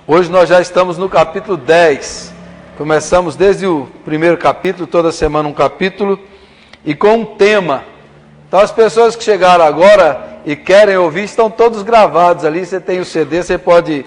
Hoje nós já estamos no capítulo 10. Começamos desde o primeiro capítulo, toda semana um capítulo, e com um tema. Então as pessoas que chegaram agora e querem ouvir, estão todos gravados ali. Você tem o CD, você pode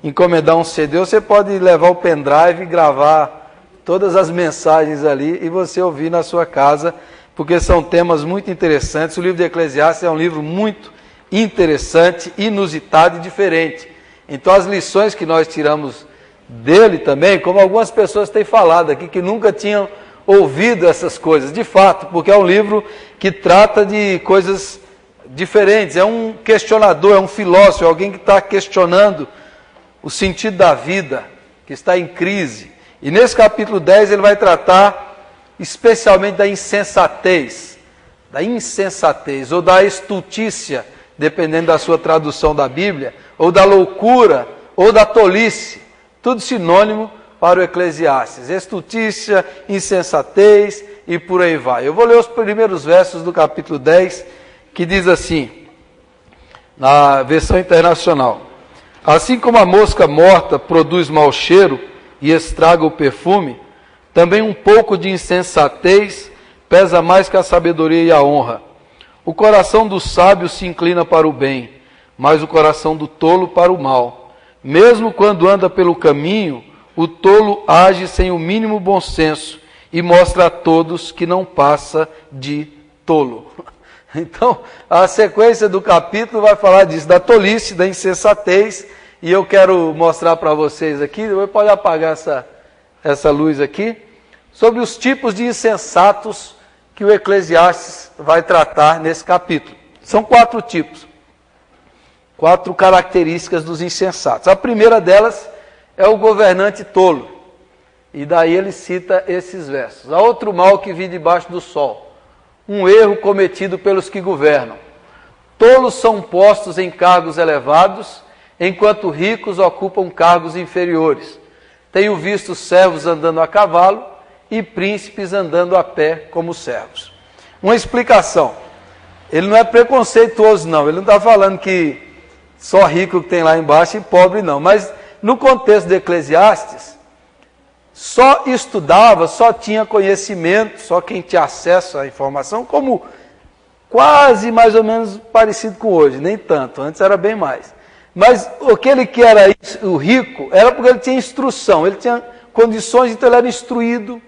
encomendar um CD, ou você pode levar o pendrive e gravar todas as mensagens ali e você ouvir na sua casa, porque são temas muito interessantes. O livro de Eclesiastes é um livro muito interessante, inusitado e diferente. Então as lições que nós tiramos dele também, como algumas pessoas têm falado aqui, que nunca tinham ouvido essas coisas, de fato, porque é um livro que trata de coisas diferentes, é um questionador, é um filósofo, é alguém que está questionando o sentido da vida, que está em crise. E nesse capítulo 10 ele vai tratar especialmente da insensatez ou da estultícia, dependendo da sua tradução da Bíblia, ou da loucura, ou da tolice, tudo sinônimo para o Eclesiastes, estultícia, insensatez e por aí vai. Eu vou ler os primeiros versos do capítulo 10, que diz assim, na versão internacional: assim como a mosca morta produz mau cheiro e estraga o perfume, também um pouco de insensatez pesa mais que a sabedoria e a honra. O coração do sábio se inclina para o bem, mas o coração do tolo para o mal. Mesmo quando anda pelo caminho, o tolo age sem o mínimo bom senso e mostra a todos que não passa de tolo. Então, a sequência do capítulo vai falar disso, da tolice, da insensatez, e eu quero mostrar para vocês aqui, pode apagar essa luz aqui, sobre os tipos de insensatos que o Eclesiastes vai tratar nesse capítulo. São 4 tipos, 4 características dos insensatos. A primeira delas é o governante tolo, e daí ele cita esses versos: há outro mal que vi debaixo do sol, um erro cometido pelos que governam. Tolos são postos em cargos elevados, enquanto ricos ocupam cargos inferiores. Tenho visto servos andando a cavalo e príncipes andando a pé como servos. Uma explicação: ele não é preconceituoso não, ele não está falando que só rico que tem lá embaixo e pobre não, mas no contexto de Eclesiastes, só estudava, só tinha conhecimento, só quem tinha acesso à informação, como quase mais ou menos parecido com hoje, nem tanto, antes era bem mais. Mas aquele que era o rico, era porque ele tinha instrução, ele tinha condições, então ele era instruído,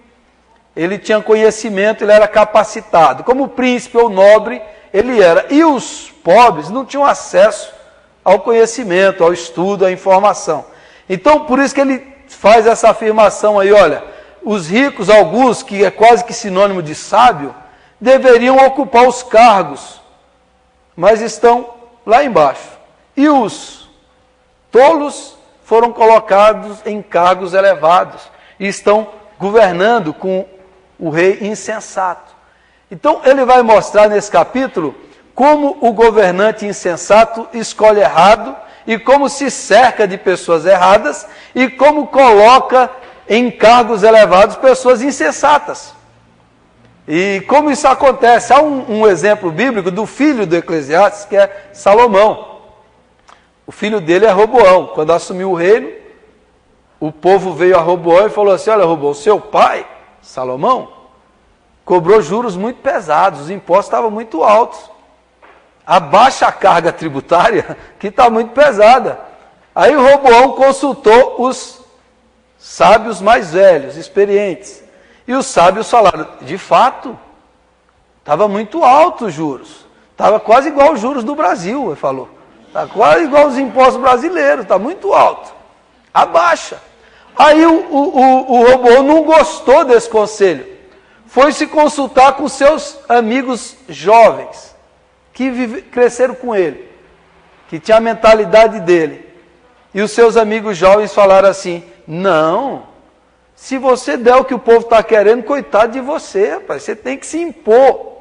ele tinha conhecimento, ele era capacitado. Como príncipe ou nobre, ele era. E os pobres não tinham acesso ao conhecimento, ao estudo, à informação. Então, por isso que ele faz essa afirmação aí, olha, os ricos, alguns, que é quase que sinônimo de sábio, deveriam ocupar os cargos, mas estão lá embaixo. E os tolos foram colocados em cargos elevados e estão governando com o rei insensato. Então ele vai mostrar nesse capítulo como o governante insensato escolhe errado e como se cerca de pessoas erradas e como coloca em cargos elevados pessoas insensatas. E como isso acontece? Há um exemplo bíblico do filho do Eclesiastes, que é Salomão. O filho dele é Roboão. Quando assumiu o reino, o povo veio a Roboão e falou assim: olha, Roboão, seu pai, Salomão, cobrou juros muito pesados, os impostos estavam muito altos. Abaixa a carga tributária, que está muito pesada. Aí o Roboão consultou os sábios mais velhos, experientes. E os sábios falaram: de fato, estava muito alto os juros. Estava quase igual os juros do Brasil, ele falou. Está quase igual os impostos brasileiros, está muito alto. Abaixa. Aí o Roboão não gostou desse conselho. Foi se consultar com seus amigos jovens, que cresceram com ele, que tinha a mentalidade dele. E os seus amigos jovens falaram assim: não, se você der o que o povo está querendo, coitado de você, rapaz, você tem que se impor.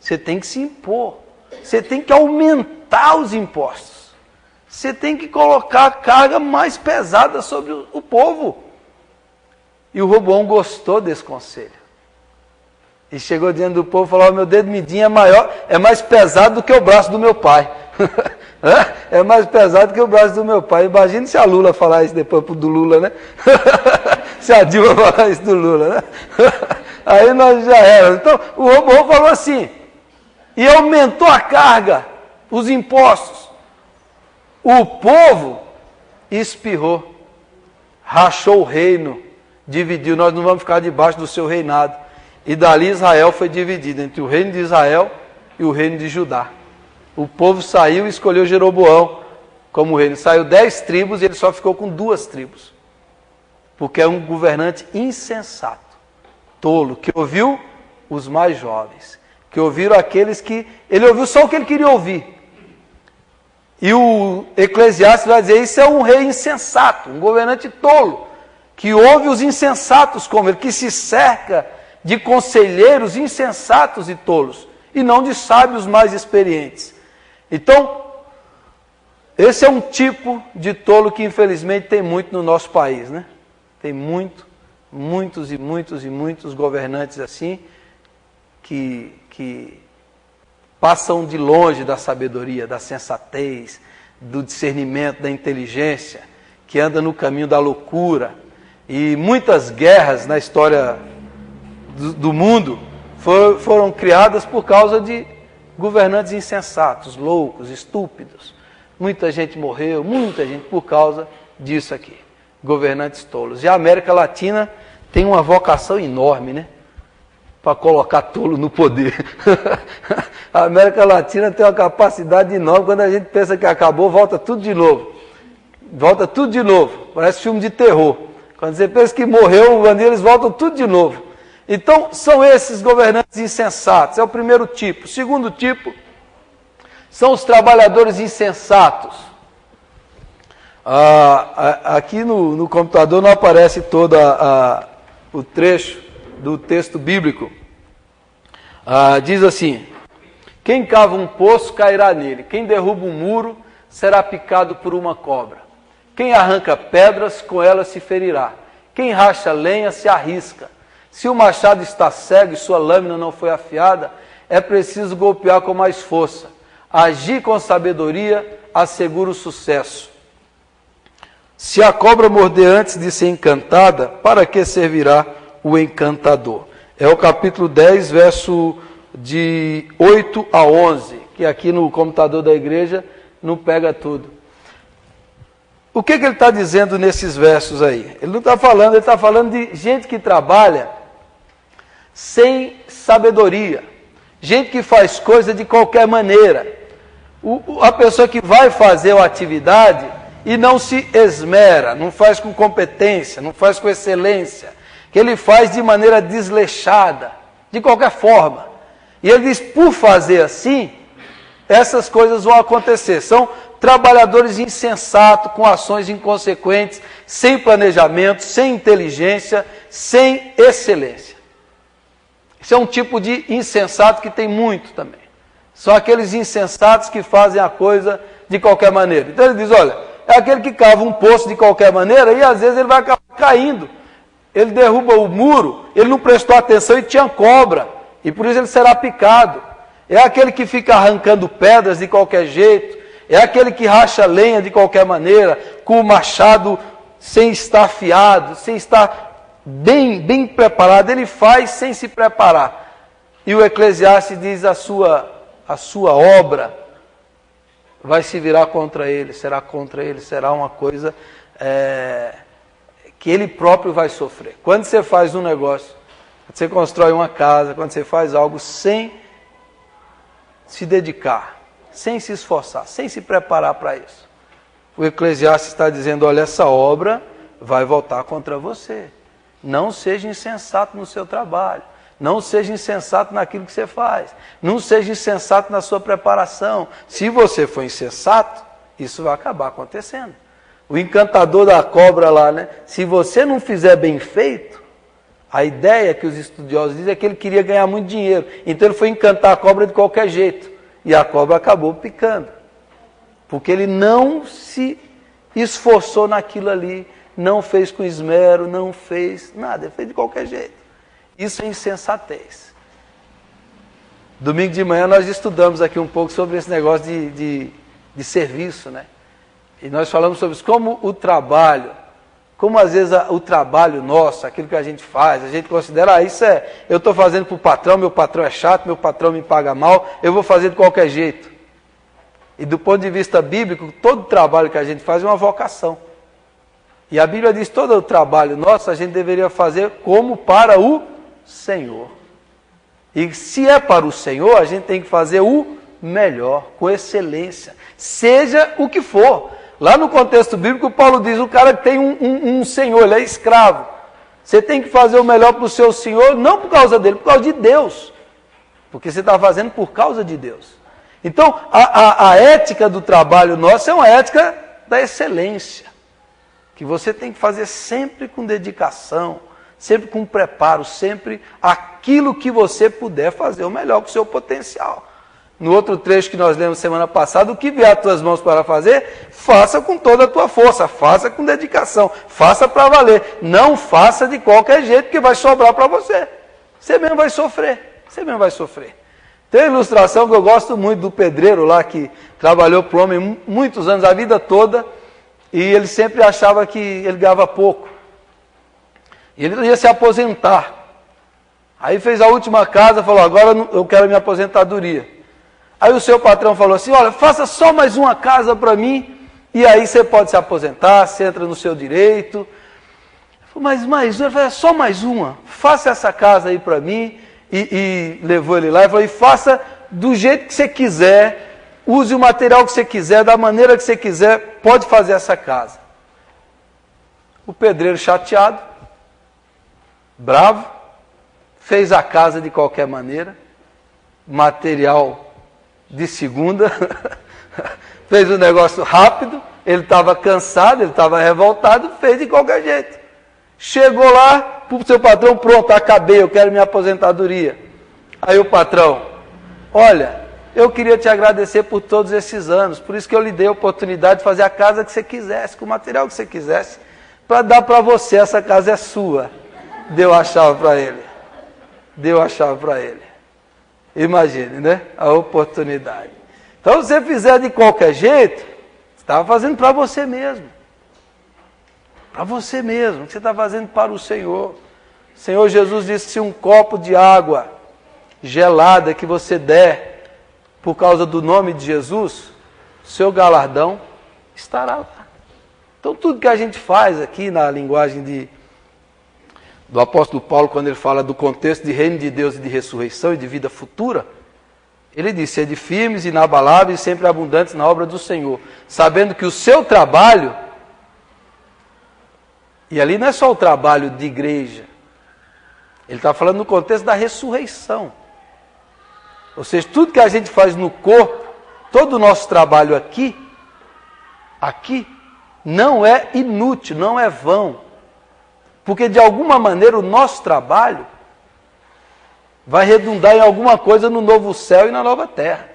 Você tem que se impor. Você tem que aumentar os impostos. Você tem que colocar a carga mais pesada sobre o povo. E o Roboão gostou desse conselho. E chegou diante do povo e falou: meu dedo mindinho é maior, é mais pesado do que o braço do meu pai. é mais pesado que o braço do meu pai. Imagina se a Lula falar isso depois do Lula, né? Se a Dilma falar isso do Lula, né? Aí nós já era. Então, o robô falou assim, e aumentou a carga, os impostos. O povo espirrou, rachou o reino, dividiu, nós não vamos ficar debaixo do seu reinado. E dali Israel foi dividido entre o reino de Israel e o reino de Judá. O povo saiu e escolheu Jeroboão como reino. Saiu 10 tribos e ele só ficou com 2 tribos. Porque é um governante insensato, tolo, que ouviu os mais jovens, que ouviram aqueles que... Ele ouviu só o que ele queria ouvir. E o Eclesiastes vai dizer, isso é um rei insensato, um governante tolo, que ouve os insensatos como ele, que se cerca de conselheiros insensatos e tolos, e não de sábios mais experientes. Então, esse é um tipo de tolo que infelizmente tem muito no nosso país, né? Tem muitos governantes assim, que passam de longe da sabedoria, da sensatez, do discernimento, da inteligência, que andam no caminho da loucura. E muitas guerras na história do mundo foram criadas por causa de governantes insensatos, loucos, estúpidos. Muita gente morreu, muita gente por causa disso aqui. Governantes tolos. E a América Latina tem uma vocação enorme, né? Para colocar tolo no poder. A América Latina tem uma capacidade enorme. Quando a gente pensa que acabou, volta tudo de novo. Volta tudo de novo. Parece filme de terror. Quando você pensa que morreu, eles voltam tudo de novo. Então, são esses governantes insensatos. É o primeiro tipo. O segundo tipo são os trabalhadores insensatos. Aqui no computador não aparece todo o trecho do texto bíblico. Diz assim, quem cava um poço cairá nele, quem derruba um muro será picado por uma cobra, quem arranca pedras com elas se ferirá, quem racha lenha se arrisca, se o machado está cego e sua lâmina não foi afiada, é preciso golpear com mais força, agir com sabedoria assegura o sucesso. Se a cobra morder antes de ser encantada, para que servirá o encantador? É o capítulo 10, verso de 8 a 11, que aqui no computador da igreja não pega tudo. O que ele está dizendo nesses versos aí? Ele não está falando, ele está falando de gente que trabalha sem sabedoria, gente que faz coisa de qualquer maneira. A pessoa que vai fazer a atividade e não se esmera, não faz com competência, não faz com excelência, que ele faz de maneira desleixada, de qualquer forma. E ele diz, por fazer assim, essas coisas vão acontecer. São trabalhadores insensatos, com ações inconsequentes, sem planejamento, sem inteligência, sem excelência. Isso é um tipo de insensato que tem muito também. São aqueles insensatos que fazem a coisa de qualquer maneira. Então ele diz, olha, é aquele que cava um poço de qualquer maneira e às vezes ele vai acabar caindo. Ele derruba o muro, ele não prestou atenção e tinha cobra, e por isso ele será picado. É aquele que fica arrancando pedras de qualquer jeito, é aquele que racha lenha de qualquer maneira, com o machado sem estar afiado, sem estar bem preparado, ele faz sem se preparar. E o Eclesiastes diz, a sua obra vai se virar contra ele, será uma coisa que ele próprio vai sofrer. Quando você faz um negócio, quando você constrói uma casa, quando você faz algo sem se dedicar, sem se esforçar, sem se preparar para isso, o Eclesiastes está dizendo, olha, essa obra vai voltar contra você. Não seja insensato no seu trabalho, não seja insensato naquilo que você faz, não seja insensato na sua preparação. Se você for insensato, isso vai acabar acontecendo. O encantador da cobra lá, né? Se você não fizer bem feito, a ideia que os estudiosos dizem é que ele queria ganhar muito dinheiro. Então ele foi encantar a cobra de qualquer jeito. E a cobra acabou picando. Porque ele não se esforçou naquilo ali, não fez com esmero, não fez nada, ele fez de qualquer jeito. Isso é insensatez. Domingo de manhã nós estudamos aqui um pouco sobre esse negócio de de serviço, né? E nós falamos sobre isso, como o trabalho, como às vezes o trabalho nosso, aquilo que a gente faz, a gente considera, isso eu estou fazendo para o patrão, meu patrão é chato, meu patrão me paga mal, eu vou fazer de qualquer jeito. E do ponto de vista bíblico, todo trabalho que a gente faz é uma vocação. E a Bíblia diz que todo o trabalho nosso a gente deveria fazer como para o Senhor. E se é para o Senhor, a gente tem que fazer o melhor, com excelência, seja o que for. Lá no contexto bíblico, Paulo diz, o cara que tem um senhor, ele é escravo. Você tem que fazer o melhor para o seu senhor, não por causa dele, por causa de Deus. Porque você está fazendo por causa de Deus. Então, a ética do trabalho nosso é uma ética da excelência. Que você tem que fazer sempre com dedicação, sempre com preparo, sempre aquilo que você puder fazer o melhor com o seu potencial. No outro trecho que nós lemos semana passada, o que vier às tuas mãos para fazer, faça com toda a tua força, faça com dedicação, faça para valer. Não faça de qualquer jeito, que vai sobrar para você. Você mesmo vai sofrer, você mesmo vai sofrer. Tem uma ilustração que eu gosto muito do pedreiro lá, que trabalhou para o homem muitos anos, a vida toda, e ele sempre achava que ele ganhava pouco. E ele ia se aposentar. Aí fez a última casa, falou, agora eu quero a minha aposentadoria. Aí o seu patrão falou assim, olha, faça só mais uma casa para mim, e aí você pode se aposentar, você entra no seu direito. Mas mais uma, ele falou, só mais uma, faça essa casa aí para mim, e levou ele lá e falou, e faça do jeito que você quiser, use o material que você quiser, da maneira que você quiser, pode fazer essa casa. O pedreiro chateado, bravo, fez a casa de qualquer maneira, material de segunda, fez um negócio rápido, ele estava cansado, ele estava revoltado, fez de qualquer jeito. Chegou lá, para o seu patrão, pronto, acabei, eu quero minha aposentadoria. Aí o patrão, olha, eu queria te agradecer por todos esses anos, por isso que eu lhe dei a oportunidade de fazer a casa que você quisesse, com o material que você quisesse, para dar para você, essa casa é sua. Deu a chave para ele. Deu a chave para ele. Imagine, né? A oportunidade. Então, se você fizer de qualquer jeito, você estava fazendo para você mesmo. Para você mesmo, que você está fazendo para o Senhor. O Senhor Jesus disse, se um copo de água gelada que você der, por causa do nome de Jesus, seu galardão estará lá. Então, tudo que a gente faz aqui na linguagem do apóstolo Paulo, quando ele fala do contexto de reino de Deus e de ressurreição e de vida futura, ele diz, sede firmes, inabaláveis e sempre abundantes na obra do Senhor, sabendo que o seu trabalho, e ali não é só o trabalho de igreja, ele está falando no contexto da ressurreição. Ou seja, tudo que a gente faz no corpo, todo o nosso trabalho aqui, não é inútil, não é vão. Porque de alguma maneira o nosso trabalho vai redundar em alguma coisa no novo céu e na nova terra,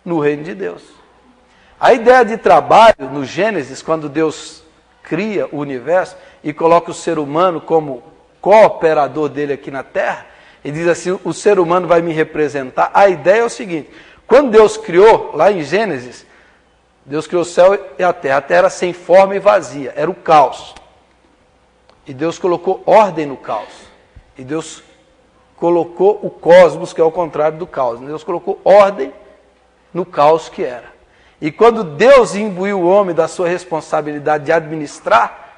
no reino de Deus. A ideia de trabalho, no Gênesis, quando Deus cria o universo e coloca o ser humano como cooperador dele aqui na terra, e diz assim, o ser humano vai me representar. A ideia é o seguinte, quando Deus criou, lá em Gênesis, Deus criou o céu e a terra era sem forma e vazia, era o caos. E Deus colocou ordem no caos. E Deus colocou o cosmos, que é o contrário do caos. Deus colocou ordem no caos que era. E quando Deus imbuiu o homem da sua responsabilidade de administrar,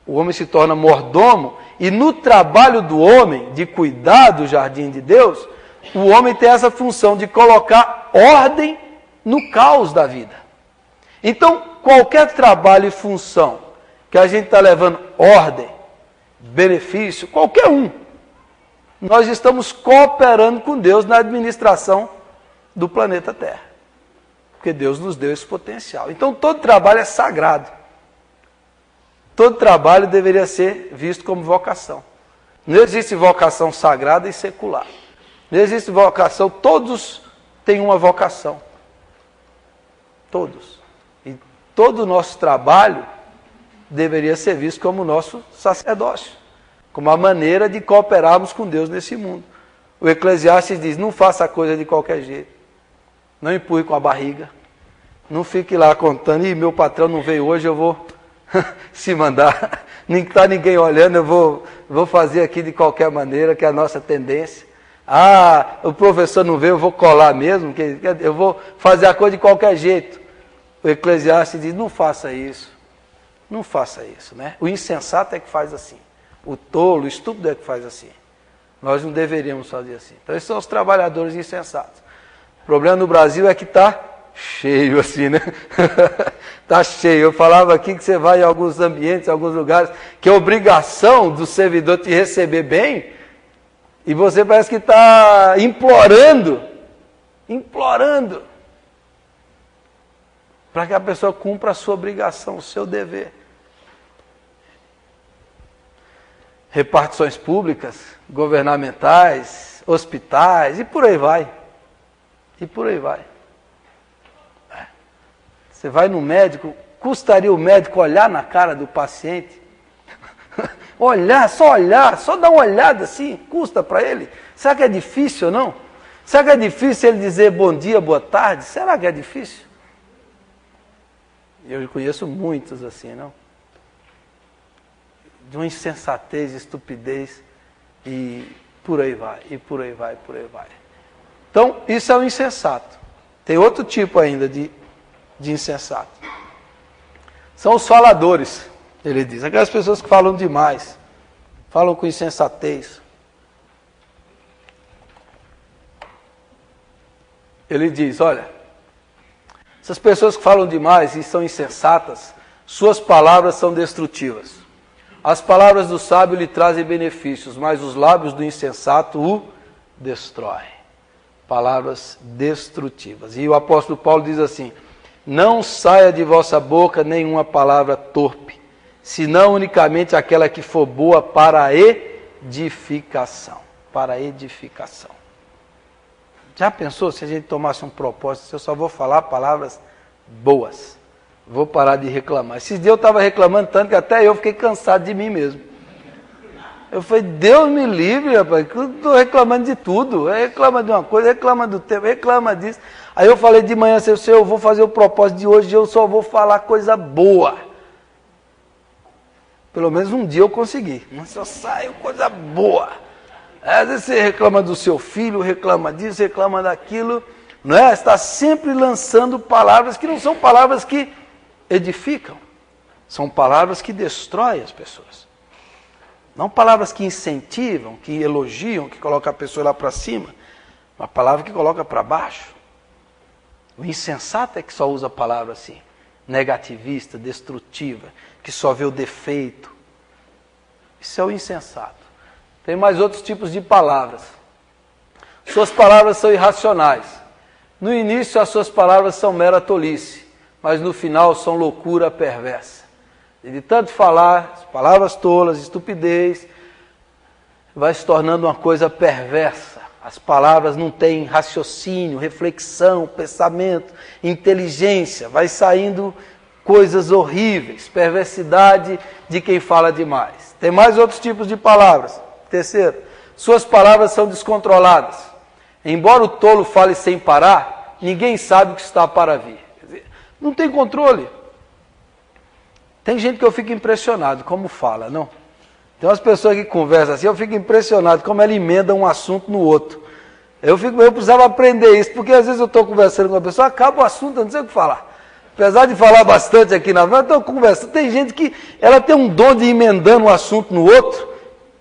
o homem se torna mordomo, e no trabalho do homem, de cuidar do jardim de Deus, o homem tem essa função de colocar ordem no caos da vida. Então, qualquer trabalho e função que a gente está levando ordem, benefício, qualquer um, nós estamos cooperando com Deus na administração do planeta Terra. Porque Deus nos deu esse potencial. Então, todo trabalho é sagrado. Todo trabalho deveria ser visto como vocação. Não existe vocação sagrada e secular. Não existe vocação, todos têm uma vocação. Todos. E todo o nosso trabalho deveria ser visto como nosso sacerdócio, como a maneira de cooperarmos com Deus nesse mundo. O Eclesiastes diz, não faça a coisa de qualquer jeito, não empurre com a barriga, Não fique lá contando, meu patrão não veio hoje, eu vou se mandar. Nem está ninguém olhando, eu vou fazer aqui de qualquer maneira, que é a nossa tendência. O professor não veio, eu vou colar mesmo, eu vou fazer a coisa de qualquer jeito. O Eclesiastes diz, não faça isso. Não faça isso, né? O insensato é que faz assim. O tolo, o estúpido é que faz assim. Nós não deveríamos fazer assim. Então, esses são os trabalhadores insensatos. O problema no Brasil é que está cheio assim, né? Está cheio. Eu falava aqui que você vai em alguns ambientes, em alguns lugares, que é obrigação do servidor te receber bem, e você parece que está implorando, para que a pessoa cumpra a sua obrigação, o seu dever. Repartições públicas, governamentais, hospitais, e por aí vai. Você vai no médico, custaria o médico olhar na cara do paciente? Só dar uma olhada assim, custa para ele? Será que é difícil ou não? Será que é difícil ele dizer bom dia, boa tarde? Será que é difícil? Eu conheço muitos assim, não? De uma insensatez, estupidez, e por aí vai. Então, isso é o insensato. Tem outro tipo ainda de insensato. São os faladores, ele diz. Aquelas pessoas que falam demais, falam com insensatez. Ele diz, olha, essas pessoas que falam demais e são insensatas, suas palavras são destrutivas. As palavras do sábio lhe trazem benefícios, mas os lábios do insensato o destroem. Palavras destrutivas. E o apóstolo Paulo diz assim, não saia de vossa boca nenhuma palavra torpe, senão unicamente aquela que for boa para a edificação. Já pensou se a gente tomasse um propósito, se eu só vou falar palavras boas? Vou parar de reclamar. Esses dias eu estava reclamando tanto que até eu fiquei cansado de mim mesmo. Eu falei, Deus me livre, rapaz, que eu estou reclamando de tudo. Reclama de uma coisa, reclama do tempo, reclama disso. Aí eu falei de manhã, Senhor, eu vou fazer o propósito de hoje, eu só vou falar coisa boa. Pelo menos um dia eu consegui. Mas só saiu coisa boa. Às vezes você reclama do seu filho, reclama disso, reclama daquilo. Não é? Está sempre lançando palavras que não são palavras que edificam. São palavras que destroem as pessoas. Não palavras que incentivam, que elogiam, que colocam a pessoa lá para cima. Uma palavra que coloca para baixo. O insensato é que só usa a palavra assim. Negativista, destrutiva, que só vê o defeito. Isso é o insensato. Tem mais outros tipos de palavras. Suas palavras são irracionais. No início as suas palavras são mera tolice, mas no final são loucura perversa. E de tanto falar, palavras tolas, estupidez, vai se tornando uma coisa perversa. As palavras não têm raciocínio, reflexão, pensamento, inteligência. Vai saindo coisas horríveis, perversidade de quem fala demais. Tem mais outros tipos de palavras. Terceiro, suas palavras são descontroladas. Embora o tolo fale sem parar, ninguém sabe o que está para vir. Quer dizer, não tem controle. Tem gente que eu fico impressionado como fala, não? Tem umas pessoas que conversam assim, eu fico impressionado como ela emenda um assunto no outro. Eu precisava aprender isso, porque às vezes eu estou conversando com uma pessoa, acaba o assunto, eu não sei o que falar. Apesar de falar bastante aqui na frente, eu estou conversando. Tem gente que ela tem um dom de ir emendando um assunto no outro,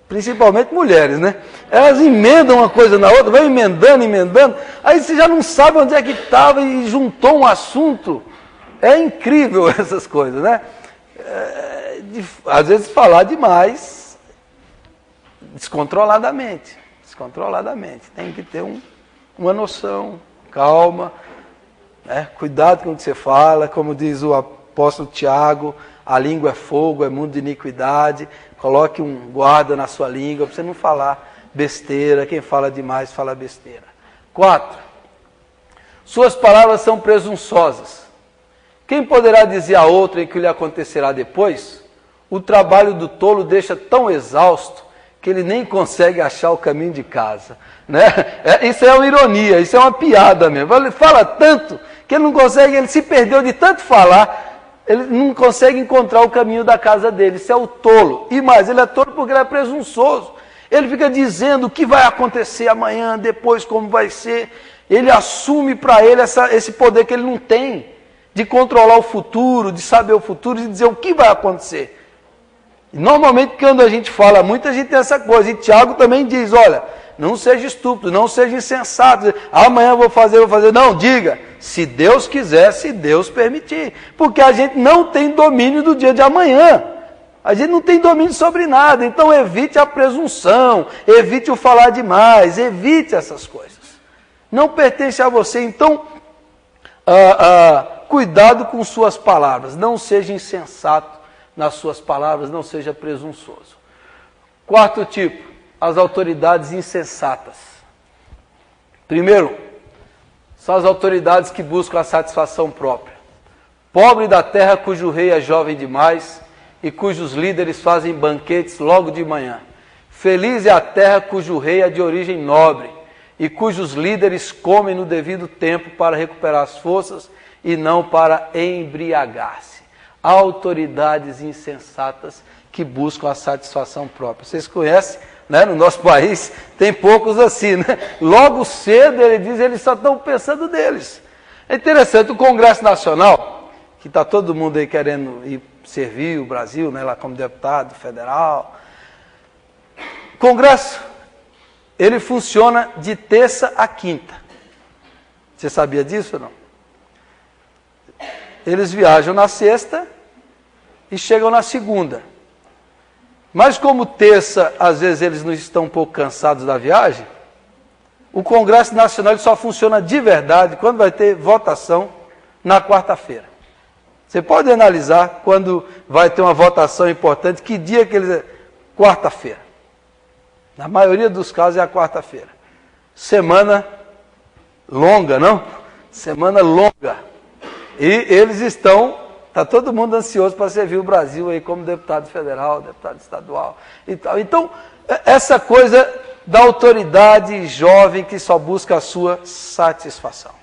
principalmente mulheres, né? Elas emendam uma coisa na outra, vão emendando, aí você já não sabe onde é que estava e juntou um assunto. É incrível essas coisas, né? Às vezes falar demais, descontroladamente. Tem que ter uma noção, calma, né? Cuidado com o que você fala, como diz o apóstolo Tiago, a língua é fogo, é mundo de iniquidade. Coloque um guarda na sua língua, para você não falar besteira. Quem fala demais, fala besteira. 4. Suas palavras são presunçosas. Quem poderá dizer a outrem que lhe acontecerá depois? O trabalho do tolo deixa tão exausto que ele nem consegue achar o caminho de casa. Né? Isso é uma ironia, isso é uma piada mesmo. Ele fala tanto que ele não consegue, ele se perdeu de tanto falar, ele não consegue encontrar o caminho da casa dele. Isso é o tolo. E mais, ele é tolo porque ele é presunçoso. Ele fica dizendo o que vai acontecer amanhã, depois como vai ser. Ele assume para ele esse poder que ele não tem, de controlar o futuro, de saber o futuro, de dizer o que vai acontecer. E normalmente quando a gente fala muito, a gente tem essa coisa. E Tiago também diz, olha, não seja estúpido, não seja insensato. Amanhã eu vou fazer. Não, diga, se Deus quiser, se Deus permitir. Porque a gente não tem domínio do dia de amanhã. A gente não tem domínio sobre nada. Então evite a presunção, evite o falar demais, evite essas coisas. Não pertence a você. Então, cuidado com suas palavras. Não seja insensato nas suas palavras, não seja presunçoso. Quarto tipo, as autoridades insensatas. Primeiro, são as autoridades que buscam a satisfação própria. Pobre da terra cujo rei é jovem demais e cujos líderes fazem banquetes logo de manhã. Feliz é a terra cujo rei é de origem nobre e cujos líderes comem no devido tempo para recuperar as forças e não para embriagar-se. Autoridades insensatas que buscam a satisfação própria. Vocês conhecem, né? No nosso país tem poucos assim, né? Logo cedo ele diz, eles só estão pensando neles. É interessante, o Congresso Nacional, que está todo mundo aí querendo ir servir o Brasil, né, lá como deputado federal. O Congresso, ele funciona de terça a quinta. Você sabia disso ou não? Eles viajam na sexta e chegam na segunda. Mas como terça, às vezes eles não estão um pouco cansados da viagem, o Congresso Nacional ele só funciona de verdade quando vai ter votação na quarta-feira. Você pode analisar quando vai ter uma votação importante, que dia que eles... Quarta-feira. Na maioria dos casos é a quarta-feira. Semana longa, não? Semana longa. E eles está todo mundo ansioso para servir o Brasil aí como deputado federal, deputado estadual e tal. Então, essa coisa da autoridade jovem que só busca a sua satisfação.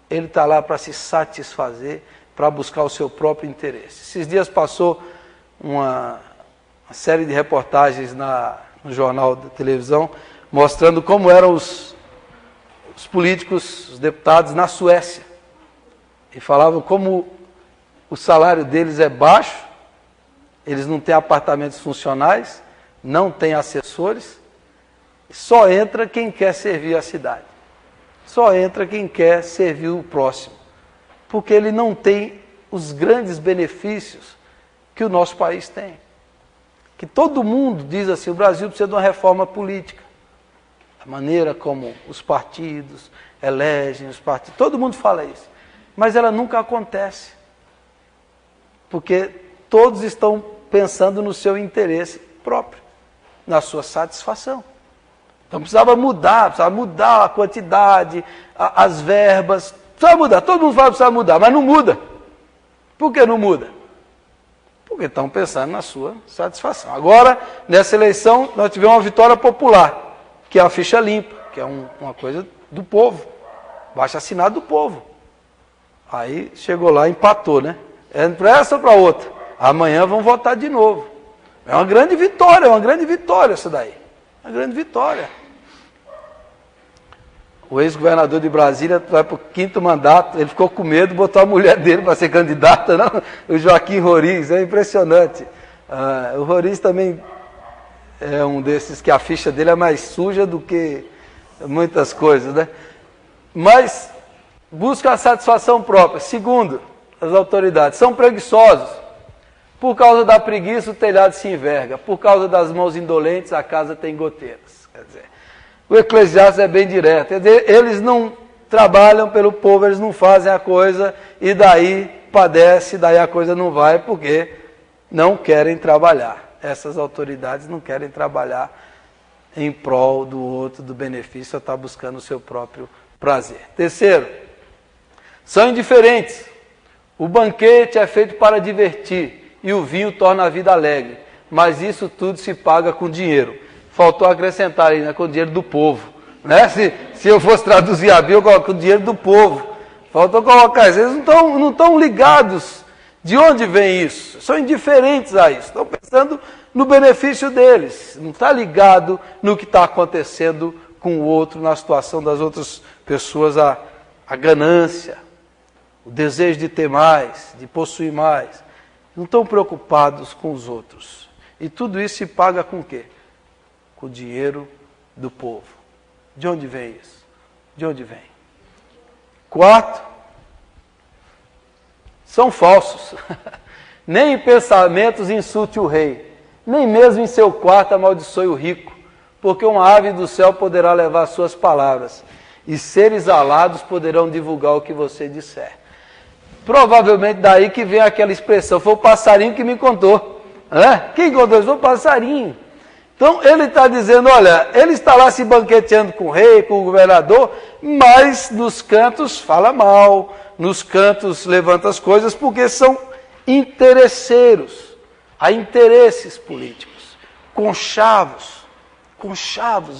Ele está lá para se satisfazer, para buscar o seu próprio interesse. Esses dias passou uma série de reportagens no jornal da televisão, mostrando como eram os políticos, os deputados na Suécia. E falavam como o salário deles é baixo, eles não têm apartamentos funcionais, não têm assessores, só entra quem quer servir a cidade. Só entra quem quer servir o próximo. Porque ele não tem os grandes benefícios que o nosso país tem. Que todo mundo diz assim, o Brasil precisa de uma reforma política. A maneira como os partidos elegem os partidos, todo mundo fala isso. Mas ela nunca acontece. Porque todos estão pensando no seu interesse próprio, na sua satisfação. Então precisava mudar a quantidade, as verbas, precisava mudar, todo mundo fala que precisava mudar, mas não muda. Por que não muda? Porque estão pensando na sua satisfação. Agora, nessa eleição, nós tivemos uma vitória popular, que é a ficha limpa, que é uma coisa do povo, baixo assinado do povo. Aí chegou lá, empatou, né? É para essa ou para outra? Amanhã vão votar de novo. É uma grande vitória essa daí. Uma grande vitória. O ex-governador de Brasília vai para o 5º mandato, ele ficou com medo, botou a mulher dele para ser candidata, não? O Joaquim Roriz, é impressionante. O Roriz também é um desses que a ficha dele é mais suja do que muitas coisas, né? Mas busca a satisfação própria. Segundo, as autoridades são preguiçosos. Por causa da preguiça, o telhado se enverga. Por causa das mãos indolentes, a casa tem goteiras. Quer dizer, o Eclesiastes é bem direto. Quer dizer, eles não trabalham pelo povo, eles não fazem a coisa, e daí padece, daí a coisa não vai, porque não querem trabalhar. Essas autoridades não querem trabalhar em prol do outro, do benefício, só está buscando o seu próprio prazer. Terceiro, são indiferentes. O banquete é feito para divertir e o vinho torna a vida alegre, mas isso tudo se paga com dinheiro. Faltou acrescentar aí, né, com o dinheiro do povo. Né? Se eu fosse traduzir a Bíblia, com o dinheiro do povo. Faltou colocar isso. Eles não estão ligados de onde vem isso. São indiferentes a isso. Estão pensando no benefício deles. Não está ligado no que está acontecendo com o outro, na situação das outras pessoas, a ganância, o desejo de ter mais, de possuir mais. Não estão preocupados com os outros. E tudo isso se paga com o quê? Com o dinheiro do povo. De onde vem isso? De onde vem? Quarto, são falsos. Nem em pensamentos insulte o rei, nem mesmo em seu quarto amaldiçoe o rico, porque uma ave do céu poderá levar suas palavras, e seres alados poderão divulgar o que você disser. Provavelmente daí que vem aquela expressão, foi o passarinho que me contou. Quem contou isso? Foi o passarinho. Então ele está dizendo, olha, ele está lá se banqueteando com o rei, com o governador, mas nos cantos fala mal, nos cantos levanta as coisas, porque são interesseiros, há interesses políticos, conchavos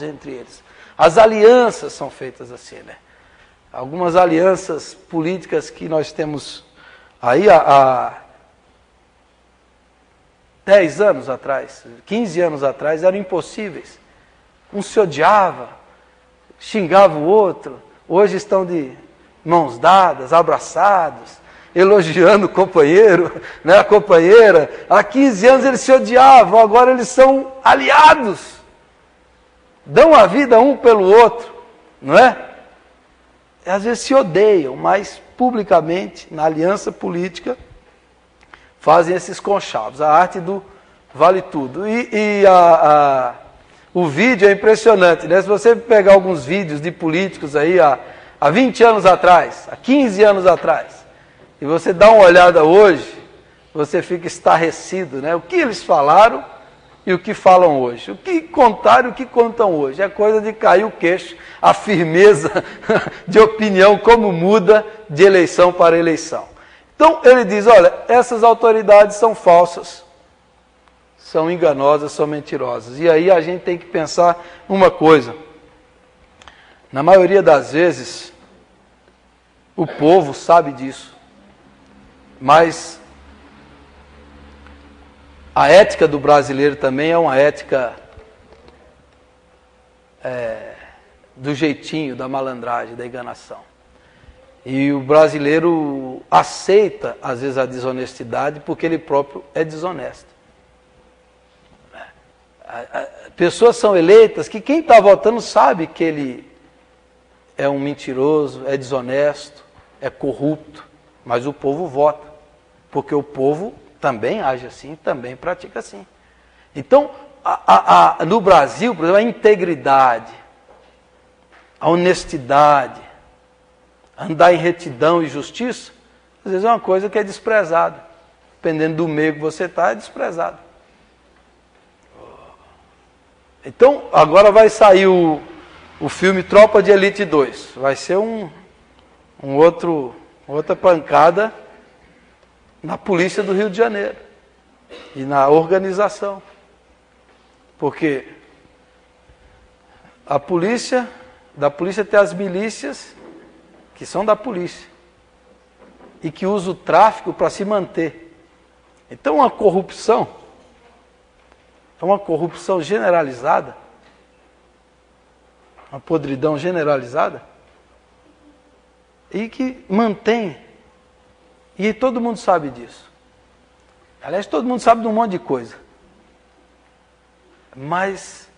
entre eles. As alianças são feitas assim, né? Algumas alianças políticas que nós temos aí há 10 anos atrás, 15 anos atrás, eram impossíveis. Um se odiava, xingava o outro, hoje estão de mãos dadas, abraçados, elogiando o companheiro, né, a companheira. Há 15 anos eles se odiavam, agora eles são aliados. Dão a vida um pelo outro, não é? Às vezes se odeiam, mas publicamente, na aliança política, fazem esses conchavos. A arte do vale tudo. O vídeo é impressionante, né? Se você pegar alguns vídeos de políticos aí há 20 anos atrás, há 15 anos atrás, e você dá uma olhada hoje, você fica estarrecido, né? O que eles falaram e o que falam hoje. O que contaram e o que contam hoje. É coisa de cair o queixo, a firmeza de opinião, como muda de eleição para eleição. Então ele diz, olha, essas autoridades são falsas, são enganosas, são mentirosas. E aí a gente tem que pensar uma coisa. Na maioria das vezes, o povo sabe disso. Mas a ética do brasileiro também é uma ética do jeitinho, da malandragem, da enganação. E o brasileiro aceita, às vezes, a desonestidade porque ele próprio é desonesto. Pessoas são eleitas que quem está votando sabe que ele é um mentiroso, é desonesto, é corrupto, mas o povo vota, porque o povo também age assim, também pratica assim. Então, no Brasil, por exemplo, a integridade, a honestidade, andar em retidão e justiça, às vezes é uma coisa que é desprezada. Dependendo do meio que você está, é desprezado. Então, agora vai sair o filme Tropa de Elite 2. Vai ser outra pancada na polícia do Rio de Janeiro e na organização. Porque da polícia tem as milícias que são da polícia e que usam o tráfico para se manter. Então uma corrupção generalizada, uma podridão generalizada, e que mantém, e todo mundo sabe disso. Aliás, todo mundo sabe de um monte de coisa. Mas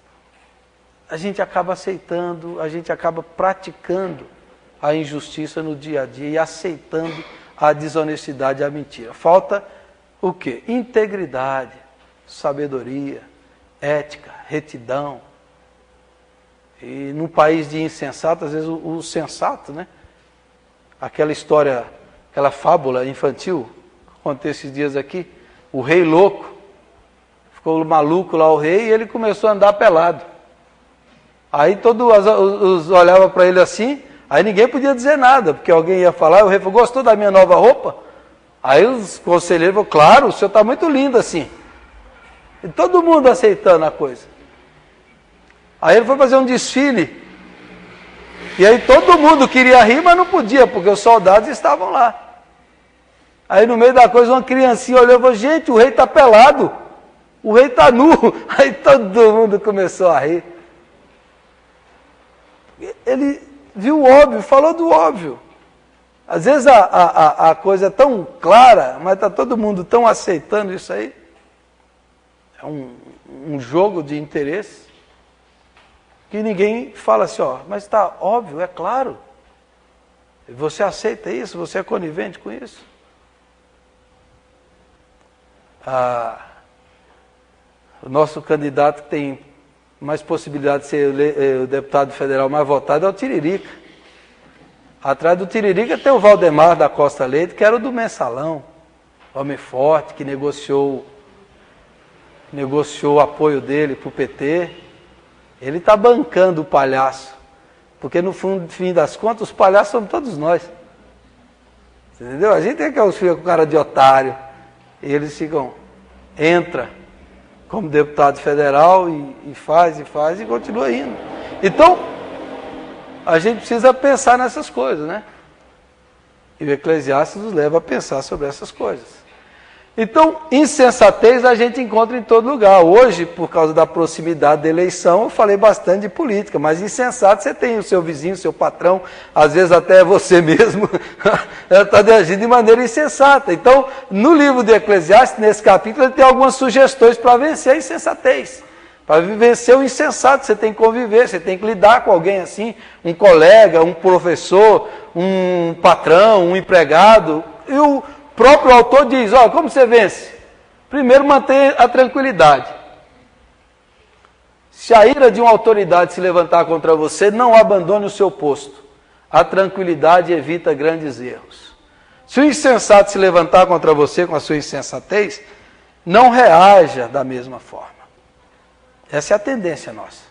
a gente acaba aceitando, a gente acaba praticando a injustiça no dia a dia e aceitando a desonestidade e a mentira. Falta o quê? Integridade, sabedoria, ética, retidão. E num país de insensato, às vezes o sensato, né? Aquela história, aquela fábula infantil, contei esses dias aqui, o rei louco, ficou maluco lá o rei e ele começou a andar pelado. Aí todos olhavam para ele assim, aí ninguém podia dizer nada, porque alguém ia falar, o rei falou, gostou da minha nova roupa? Aí os conselheiros falaram, claro, o senhor está muito lindo assim. E todo mundo aceitando a coisa. Aí ele foi fazer um desfile E aí todo mundo queria rir, mas não podia, porque os soldados estavam lá. Aí no meio da coisa uma criancinha olhou e falou, gente, o rei está pelado, o rei está nu. Aí todo mundo começou a rir. Ele viu o óbvio, falou do óbvio. Às vezes a coisa é tão clara, mas está todo mundo tão aceitando isso aí. É um jogo de interesse, que ninguém fala assim, ó, mas está óbvio, é claro. Você aceita isso? Você é conivente com isso? O nosso candidato que tem mais possibilidade de ser o deputado federal mais votado é o Tiririca. Atrás do Tiririca tem o Valdemar da Costa Leite, que era o do Mensalão, homem forte, que negociou o apoio dele para o PT. Ele está bancando o palhaço, porque no fim das contas os palhaços somos todos nós. Entendeu? A gente é que fica com cara de otário, e eles entra como deputado federal e faz e continua indo. Então, a gente precisa pensar nessas coisas, né? E o Eclesiastes nos leva a pensar sobre essas coisas. Então, insensatez a gente encontra em todo lugar. Hoje, por causa da proximidade da eleição, eu falei bastante de política, mas insensato você tem o seu vizinho, o seu patrão, às vezes até você mesmo, está agindo de maneira insensata. Então, no livro de Eclesiastes, nesse capítulo, ele tem algumas sugestões para vencer a insensatez. Para vencer o insensato, você tem que conviver, você tem que lidar com alguém assim, um colega, um professor, um patrão, um empregado. E o próprio autor diz, ó, como você vence? Primeiro, mantenha a tranquilidade. Se a ira de uma autoridade se levantar contra você, não abandone o seu posto. A tranquilidade evita grandes erros. Se o insensato se levantar contra você com a sua insensatez, não reaja da mesma forma. Essa é a tendência nossa.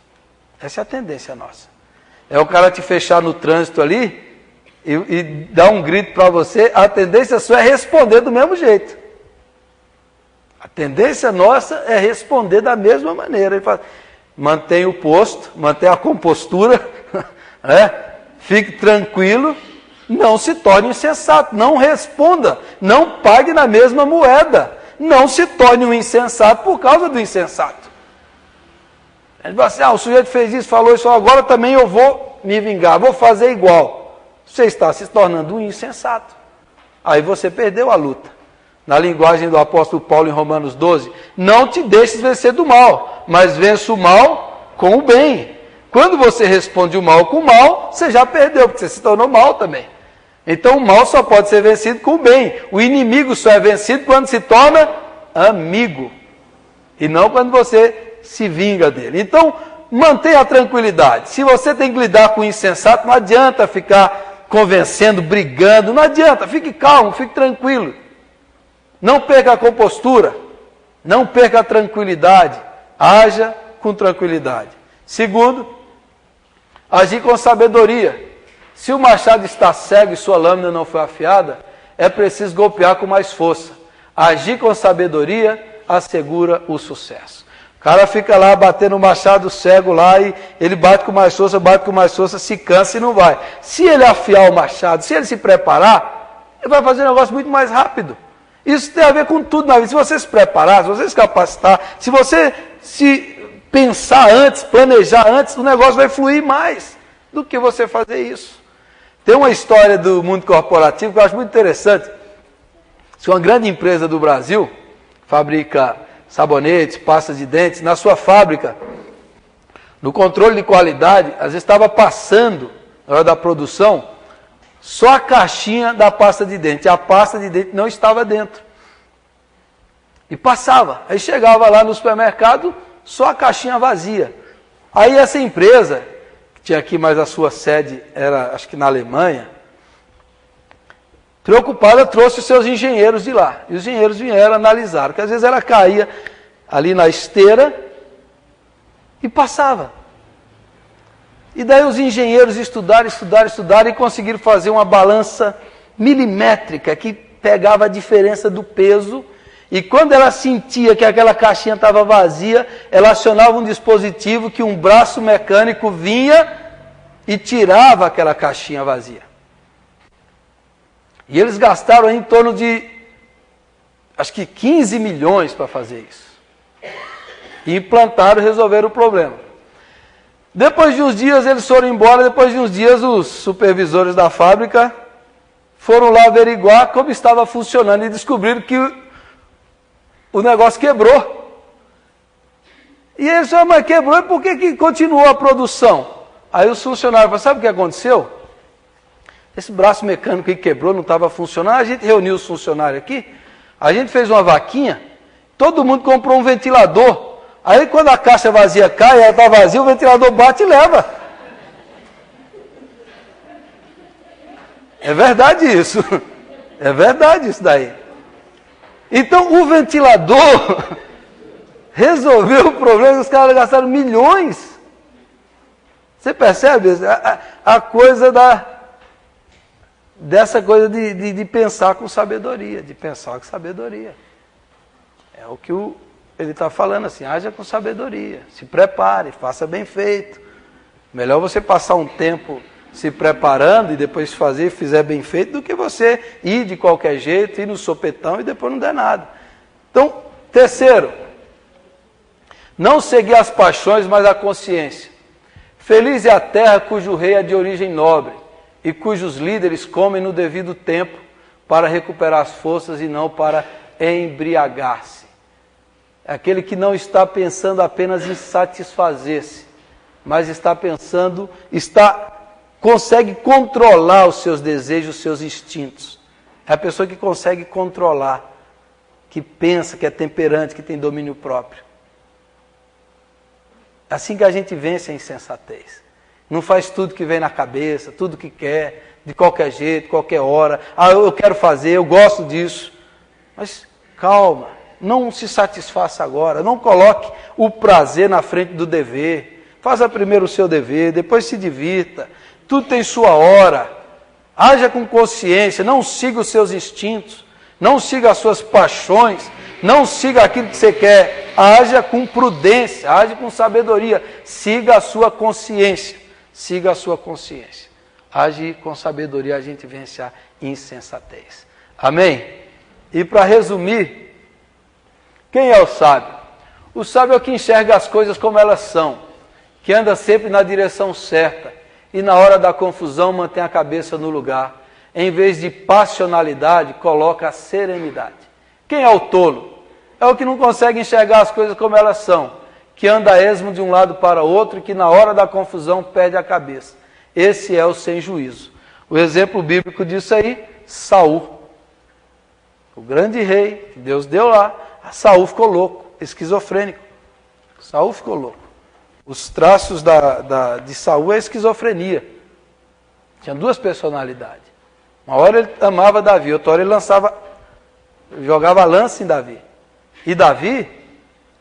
Essa é a tendência nossa. É o cara te fechar no trânsito ali e dar um grito para você, a tendência sua é responder do mesmo jeito. A tendência nossa é responder da mesma maneira. Ele fala, mantenha o posto, mantenha a compostura, né? Fique tranquilo, não se torne insensato, não responda, não pague na mesma moeda, não se torne um insensato por causa do insensato. Ele fala assim, o sujeito fez isso, falou isso, agora também eu vou me vingar, vou fazer igual. Você está se tornando um insensato. Aí você perdeu a luta. Na linguagem do apóstolo Paulo em Romanos 12, não te deixes vencer do mal, mas vença o mal com o bem. Quando você responde o mal com o mal, você já perdeu, porque você se tornou mal também. Então o mal só pode ser vencido com o bem. O inimigo só é vencido quando se torna amigo. E não quando você se vinga dele. Então, mantenha a tranquilidade. Se você tem que lidar com o insensato, não adianta ficar convencendo, brigando, não adianta. Fique calmo, fique tranquilo. Não perca a compostura, não perca a tranquilidade. Haja com tranquilidade. Segundo, agir com sabedoria. Se o machado está cego e sua lâmina não foi afiada, é preciso golpear com mais força. Agir com sabedoria assegura o sucesso. O cara fica lá batendo o machado cego lá e ele bate com mais força, se cansa e não vai. Se ele afiar o machado, se ele se preparar, ele vai fazer um negócio muito mais rápido. Isso tem a ver com tudo na vida. Se você se preparar, se você se capacitar, se você se pensar antes, planejar antes, o negócio vai fluir mais do que você fazer isso. Tem uma história do mundo corporativo que eu acho muito interessante. Se uma grande empresa do Brasil fabrica sabonetes, pastas de dentes, na sua fábrica, no controle de qualidade, às vezes estava passando, na hora da produção, só a caixinha da pasta de dente. A pasta de dente não estava dentro. E passava. Aí chegava lá no supermercado, só a caixinha vazia. Aí essa empresa, que tinha aqui, mas a sua sede era, acho que na Alemanha, preocupada, trouxe os seus engenheiros de lá. E os engenheiros vieram, analisaram, que às vezes ela caía ali na esteira e passava. E daí os engenheiros estudaram e conseguiram fazer uma balança milimétrica que pegava a diferença do peso. E quando ela sentia que aquela caixinha estava vazia, ela acionava um dispositivo que um braço mecânico vinha e tirava aquela caixinha vazia. E eles gastaram em torno de, acho que 15 milhões para fazer isso. E implantaram e resolveram o problema. Depois de uns dias eles foram embora, depois de uns dias os supervisores da fábrica foram lá averiguar como estava funcionando e descobriram que o negócio quebrou. E eles falaram, mas quebrou, e por que continuou a produção? Aí os funcionários falaram, sabe o que aconteceu? Esse braço mecânico que quebrou, não estava funcionando, a gente reuniu os funcionários aqui, a gente fez uma vaquinha, todo mundo comprou um ventilador. Aí quando a caixa vazia cai, ela está vazia, o ventilador bate e leva. É verdade isso. É verdade isso daí. Então o ventilador resolveu o problema, os caras gastaram milhões. Você percebe a coisa dessa coisa de pensar com sabedoria, de pensar com sabedoria. É o que ele está falando assim, haja com sabedoria, se prepare, faça bem feito. Melhor você passar um tempo se preparando e depois fizer bem feito, do que você ir de qualquer jeito, ir no sopetão e depois não der nada. Então, terceiro, não seguir as paixões, mas a consciência. Feliz é a terra cujo rei é de origem nobre e cujos líderes comem no devido tempo para recuperar as forças e não para embriagar-se. É aquele que não está pensando apenas em satisfazer-se, mas está pensando, consegue controlar os seus desejos, os seus instintos. É a pessoa que consegue controlar, que pensa, que é temperante, que tem domínio próprio. É assim que a gente vence a insensatez. Não faz tudo que vem na cabeça, tudo que quer, de qualquer jeito, qualquer hora. Ah, eu quero fazer, eu gosto disso. Mas calma, não se satisfaça agora, não coloque o prazer na frente do dever. Faça primeiro o seu dever, depois se divirta. Tudo tem sua hora. Haja com consciência, não siga os seus instintos, não siga as suas paixões, não siga aquilo que você quer. Haja com prudência, haja com sabedoria. Siga a sua consciência. Siga a sua consciência. Age com sabedoria, a gente vence a insensatez. Amém? E para resumir, quem é o sábio? O sábio é o que enxerga as coisas como elas são, que anda sempre na direção certa e na hora da confusão mantém a cabeça no lugar. Em vez de passionalidade, coloca a serenidade. Quem é o tolo? É o que não consegue enxergar as coisas como elas são, que anda a esmo de um lado para outro e que na hora da confusão perde a cabeça. Esse é o sem juízo. O exemplo bíblico disso aí, Saul. O grande rei que Deus deu lá, Saul ficou louco, esquizofrênico. Saul ficou louco. Os traços de Saul é esquizofrenia. Tinha duas personalidades. Uma hora ele amava Davi, outra hora ele jogava lança em Davi. E Davi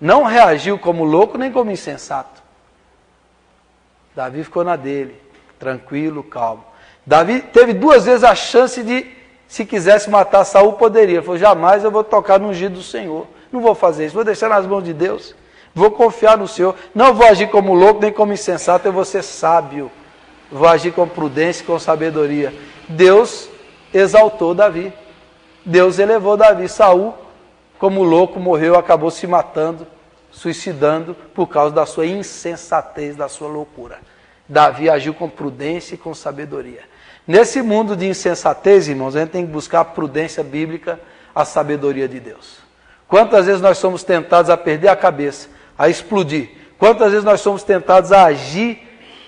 não reagiu como louco nem como insensato. Davi ficou na dele, tranquilo, calmo. Davi teve duas vezes a chance de, se quisesse matar Saul, poderia. Ele falou, jamais eu vou tocar no ungido do Senhor. Não vou fazer isso, vou deixar nas mãos de Deus. Vou confiar no Senhor. Não vou agir como louco nem como insensato, eu vou ser sábio. Vou agir com prudência e com sabedoria. Deus exaltou Davi. Deus elevou Davi. Saul, como louco, morreu, acabou se matando, suicidando por causa da sua insensatez, da sua loucura. Davi agiu com prudência e com sabedoria. Nesse mundo de insensatez, irmãos, a gente tem que buscar a prudência bíblica, a sabedoria de Deus. Quantas vezes nós somos tentados a perder a cabeça, a explodir? Quantas vezes nós somos tentados a agir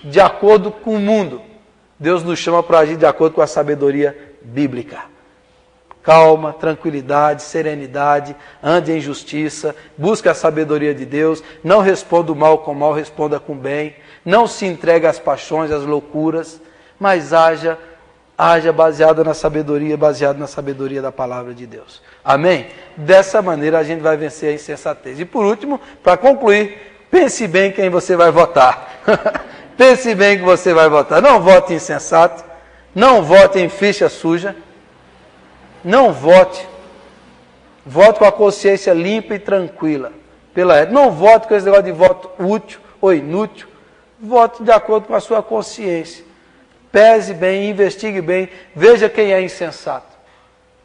de acordo com o mundo? Deus nos chama para agir de acordo com a sabedoria bíblica. Calma, tranquilidade, serenidade, ande em justiça, busque a sabedoria de Deus, não responda o mal com mal, responda com bem, não se entregue às paixões, às loucuras, mas haja baseado na sabedoria da palavra de Deus. Amém? Dessa maneira a gente vai vencer a insensatez. E por último, para concluir, pense bem quem você vai votar. Pense bem que você vai votar. Não vote insensato, não vote em ficha suja, não vote. Vote com a consciência limpa e tranquila. Não vote com esse negócio de voto útil ou inútil. Vote de acordo com a sua consciência. Pese bem, investigue bem, veja quem é insensato.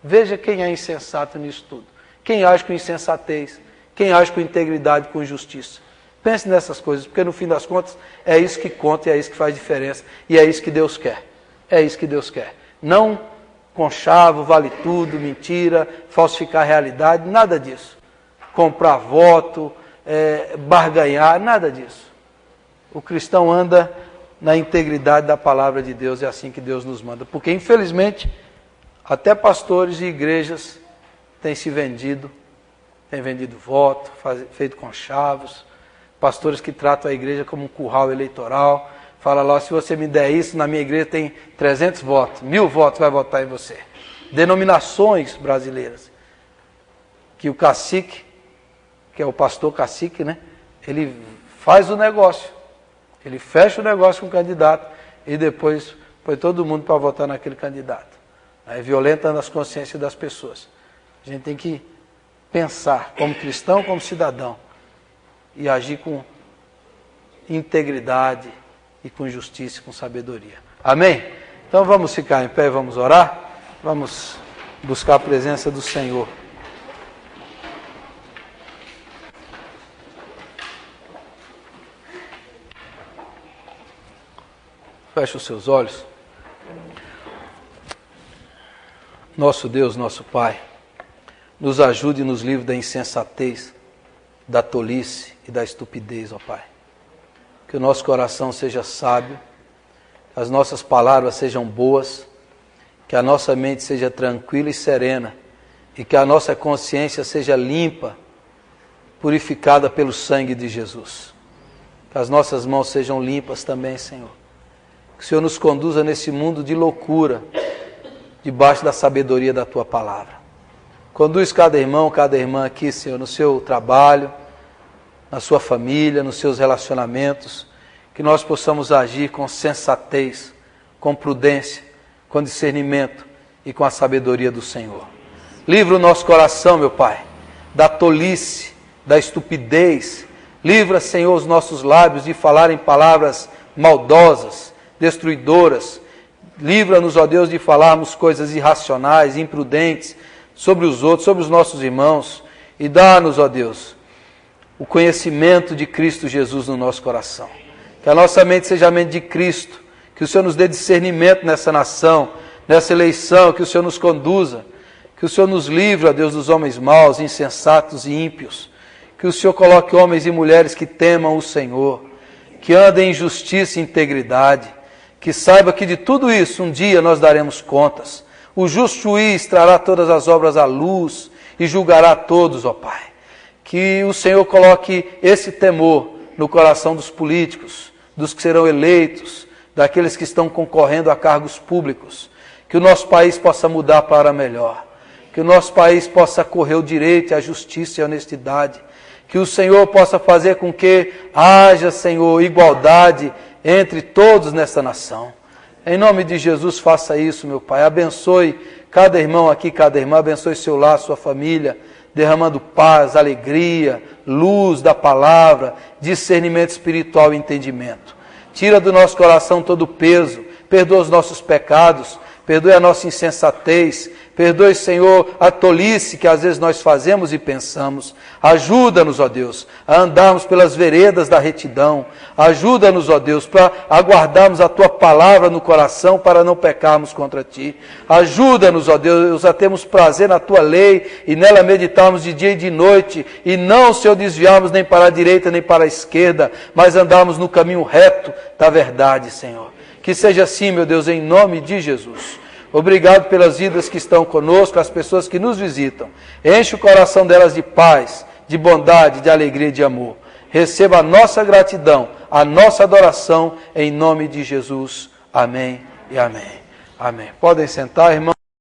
Veja quem é insensato nisso tudo. Quem age com insensatez, quem age com integridade, com justiça. Pense nessas coisas, porque no fim das contas é isso que conta e é isso que faz diferença. E é isso que Deus quer. É isso que Deus quer. Não conchavo, vale tudo, mentira, falsificar a realidade, nada disso. Comprar voto, barganhar, nada disso. O cristão anda na integridade da palavra de Deus, é assim que Deus nos manda. Porque, infelizmente, até pastores e igrejas têm se vendido, têm vendido voto, feito conchavos, pastores que tratam a igreja como um curral eleitoral, fala lá, se você me der isso, na minha igreja tem 300 votos, 1000 votos vai votar em você. Denominações brasileiras, que o cacique, que é o pastor cacique, né? Ele faz o negócio, ele fecha o negócio com o candidato e depois põe todo mundo para votar naquele candidato. Aí violentando as consciências das pessoas. A gente tem que pensar como cristão, como cidadão, e agir com integridade e com justiça e com sabedoria. Amém? Então vamos ficar em pé e vamos orar. Vamos buscar a presença do Senhor. Feche os seus olhos. Nosso Deus, nosso Pai, nos ajude e nos livre da insensatez, da tolice e da estupidez, ó Pai. Que o nosso coração seja sábio, as nossas palavras sejam boas, que a nossa mente seja tranquila e serena, e que a nossa consciência seja limpa, purificada pelo sangue de Jesus. Que as nossas mãos sejam limpas também, Senhor. Que o Senhor nos conduza nesse mundo de loucura, debaixo da sabedoria da Tua palavra. Conduz cada irmão, cada irmã aqui, Senhor, no seu trabalho, na sua família, nos seus relacionamentos, que nós possamos agir com sensatez, com prudência, com discernimento e com a sabedoria do Senhor. Livra o nosso coração, meu Pai, da tolice, da estupidez. Livra, Senhor, os nossos lábios de falarem palavras maldosas, destruidoras. Livra-nos, ó Deus, de falarmos coisas irracionais, imprudentes sobre os outros, sobre os nossos irmãos. E dá-nos, ó Deus, o conhecimento de Cristo Jesus no nosso coração. Que a nossa mente seja a mente de Cristo. Que o Senhor nos dê discernimento nessa nação, nessa eleição. Que o Senhor nos conduza. Que o Senhor nos livre, ó Deus, dos homens maus, insensatos e ímpios. Que o Senhor coloque homens e mulheres que temam o Senhor. Que andem em justiça e integridade. Que saiba que de tudo isso um dia nós daremos contas. O justo juiz trará todas as obras à luz e julgará todos, ó Pai. Que o Senhor coloque esse temor no coração dos políticos, dos que serão eleitos, daqueles que estão concorrendo a cargos públicos. Que o nosso país possa mudar para melhor. Que o nosso país possa correr o direito, a justiça e a honestidade. Que o Senhor possa fazer com que haja, Senhor, igualdade entre todos nesta nação. Em nome de Jesus, faça isso, meu Pai. Abençoe cada irmão aqui, cada irmã. Abençoe seu lar, sua família, derramando paz, alegria, luz da palavra, discernimento espiritual e entendimento. Tira do nosso coração todo o peso, perdoa os nossos pecados, perdoe a nossa insensatez, perdoe, Senhor, a tolice que às vezes nós fazemos e pensamos. Ajuda-nos, ó Deus, a andarmos pelas veredas da retidão. Ajuda-nos, ó Deus, para aguardarmos a Tua palavra no coração para não pecarmos contra Ti. Ajuda-nos, ó Deus, a termos prazer na Tua lei e nela meditarmos de dia e de noite e não, Senhor, desviarmos nem para a direita nem para a esquerda, mas andarmos no caminho reto da verdade, Senhor. Que seja assim, meu Deus, em nome de Jesus. Obrigado pelas vidas que estão conosco, as pessoas que nos visitam. Enche o coração delas de paz, de bondade, de alegria e de amor. Receba a nossa gratidão, a nossa adoração, em nome de Jesus. Amém e amém. Amém. Podem sentar, irmão.